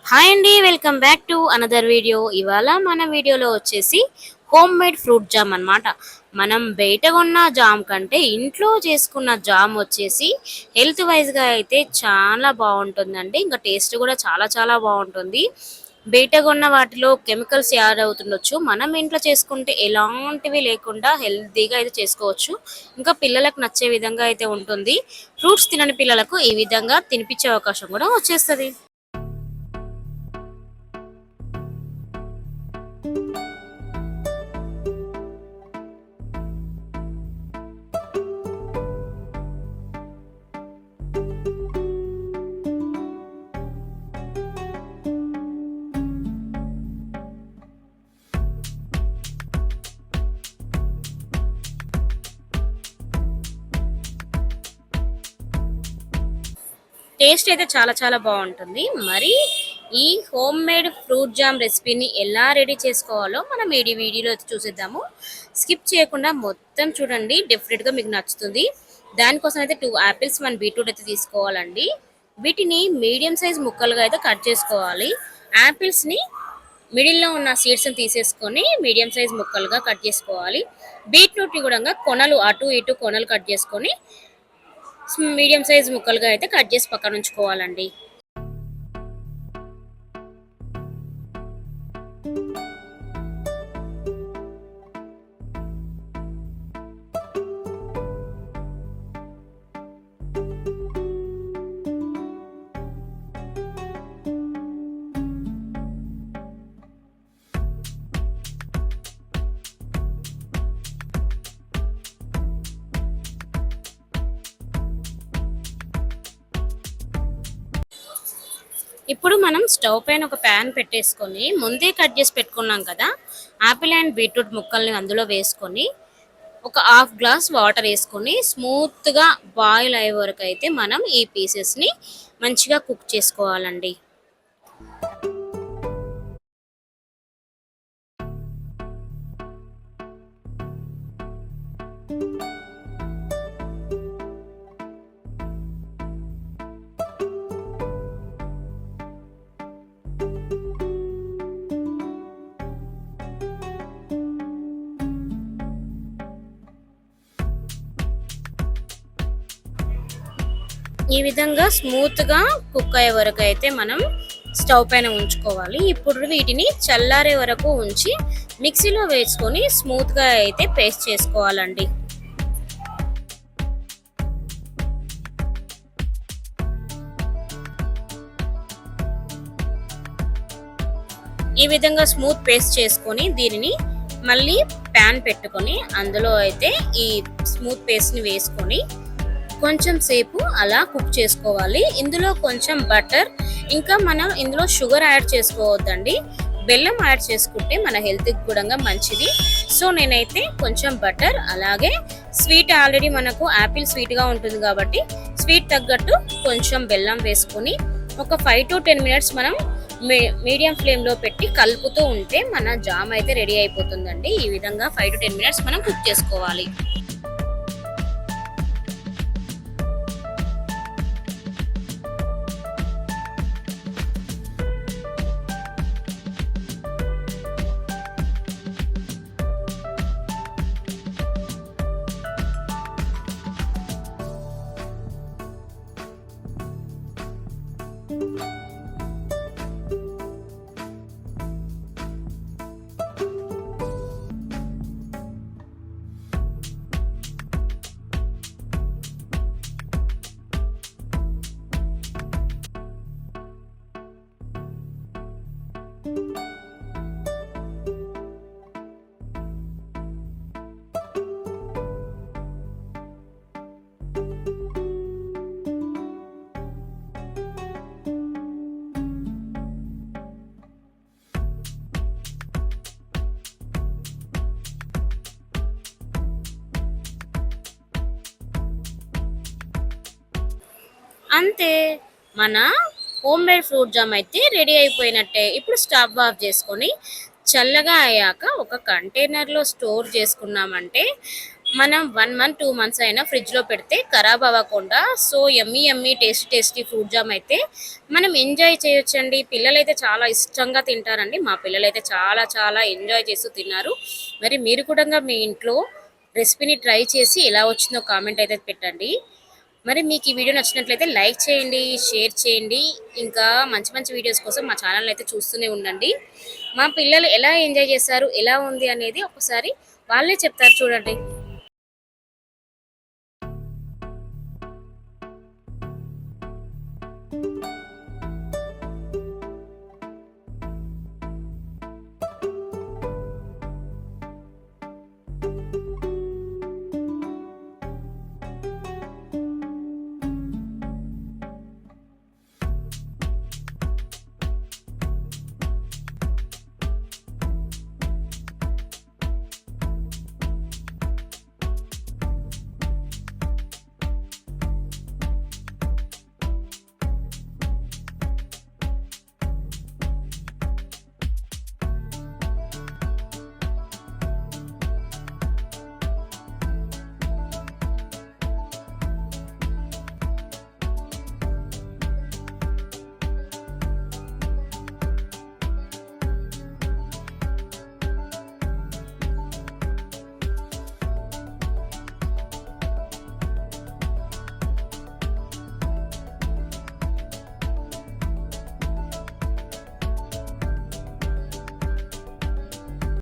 Hi అండి, welcome back to another video. ఇవాళ మన వీడియోలో వచ్చేసి హోమ్ మేడ్ ఫ్రూట్ జామ్ అన్నమాట. మనం బయట కొన్న జామ్ కంటే ఇంట్లో చేసుకున్న జామ్ వచ్చేసి హెల్త్ వైజ్గా అయితే చాలా బాగుంటుందండి. ఇంకా టేస్ట్ కూడా చాలా చాలా బాగుంటుంది. బయట కొన్న వాటిలో కెమికల్స్ యాడ్ అవుతుండొచ్చు. మనం ఇంట్లో చేసుకుంటే ఎలాంటివి లేకుండా హెల్తీగా అయితే చేసుకోవచ్చు. ఇంకా పిల్లలకు నచ్చే విధంగా అయితే ఉంటుంది. ఫ్రూట్స్ తినని పిల్లలకు ఈ విధంగా తినిపించే అవకాశం కూడా వచ్చేస్తుంది. టేస్ట్ అయితే చాలా చాలా బాగుంటుంది. మరి ఈ హోమ్ మేడ్ ఫ్రూట్ జామ్ రెసిపీని ఎలా రెడీ చేసుకోవాలో మనం ఈ వీడియోలో అయితే చూసేద్దాము. స్కిప్ చేయకుండా మొత్తం చూడండి, డెఫినెట్గా మీకు నచ్చుతుంది. దానికోసం అయితే 2 యాపిల్స్, 1 బీట్రూట్ అయితే తీసుకోవాలండి. వీటిని మీడియం సైజ్ ముక్కలుగా అయితే కట్ చేసుకోవాలి. యాపిల్స్ని మిడిల్లో ఉన్న సీడ్స్ని తీసేసుకొని మీడియం సైజ్ ముక్కలుగా కట్ చేసుకోవాలి. బీట్రూట్ని కూడా కొనలు అటు ఇటు కొనలు కట్ చేసుకొని మీడియం సైజ్ ముక్కలుగా అయితే కట్ చేసి పక్కన ఉంచుకోవాలండి. ఇప్పుడు మనం స్టవ్ పైన ఒక ప్యాన్ పెట్టేసుకొని ముందే కట్ చేసి పెట్టుకున్నాం కదా యాపిల్ అండ్ బీట్రూట్ ముక్కల్ని అందులో వేసుకొని ఒక హాఫ్ గ్లాస్ వాటర్ వేసుకొని స్మూత్గా బాయిల్ అయ్యే వరకు అయితే మనం ఈ పీసెస్ని మంచిగా కుక్ చేసుకోవాలండి. ఈ విధంగా స్మూత్గా కుక్ అయ్యే వరకు అయితే మనం స్టవ్ పైన ఉంచుకోవాలి. ఇప్పుడు వీటిని చల్లారే వరకు ఉంచి మిక్సీలో వేసుకొని స్మూత్గా అయితే పేస్ట్ చేసుకోవాలండి. ఈ విధంగా స్మూత్ పేస్ట్ చేసుకొని దీనిని మళ్ళీ ప్యాన్ పెట్టుకొని అందులో అయితే ఈ స్మూత్ పేస్ట్ని వేసుకొని కొంచెం సేపు అలా కుక్ చేసుకోవాలి. ఇందులో కొంచెం బటర్, ఇంకా మనం ఇందులో షుగర్ యాడ్ చేసుకోవద్దండి. బెల్లం యాడ్ చేసుకుంటే మన హెల్త్కి కూడా మంచిది. సో నేనైతే కొంచెం బటర్, అలాగే స్వీట్ ఆల్రెడీ మనకు యాపిల్ స్వీట్గా ఉంటుంది కాబట్టి స్వీట్ తగ్గట్టు కొంచెం బెల్లం వేసుకొని ఒక 5 to 10 మినిట్స్ మనం మీడియం ఫ్లేమ్లో పెట్టి కలుపుతూ ఉంటే మన జామ్ అయితే రెడీ అయిపోతుందండి. ఈ విధంగా 5 to 10 మినిట్స్ మనం కుక్ చేసుకోవాలి. అంతే, మన హోమ్ మేడ్ ఫ్రూట్ జామ్ అయితే రెడీ అయిపోయినట్టే. ఇప్పుడు స్టవ్ ఆఫ్ చేసుకొని చల్లగా అయ్యాక ఒక కంటైనర్లో స్టోర్ చేసుకున్నామంటే మనం 1 మంత్, 2 మంత్స్ అయినా ఫ్రిడ్జ్‌లో పెడితే ఖరాబ్ అవ్వకుండా so yummy yummy tasty tasty fruit jam అయితే మనం ఎంజాయ్ చేయొచ్చండి. పిల్లలైతే చాలా ఇష్టంగా తింటారండి. మా పిల్లలైతే చాలా చాలా ఎంజాయ్ చేస్తూ తిన్నారు. మరి మీరు కూడా మీ ఇంట్లో రెసిపీని ట్రై చేసి ఎలా వచ్చిందో కామెంట్ అయితే పెట్టండి. మరి మీకు ఈ వీడియో నచ్చినట్లయితే లైక్ చేయండి, షేర్ చేయండి. ఇంకా మంచి మంచి వీడియోస్ కోసం మా ఛానల్ అయితే చూస్తూనే ఉండండి. మా పిల్లలు ఎలా ఎంజాయ్ చేశారు, ఎలా ఉంది అనేది ఒకసారి వాళ్ళే చెప్తారు చూడండి.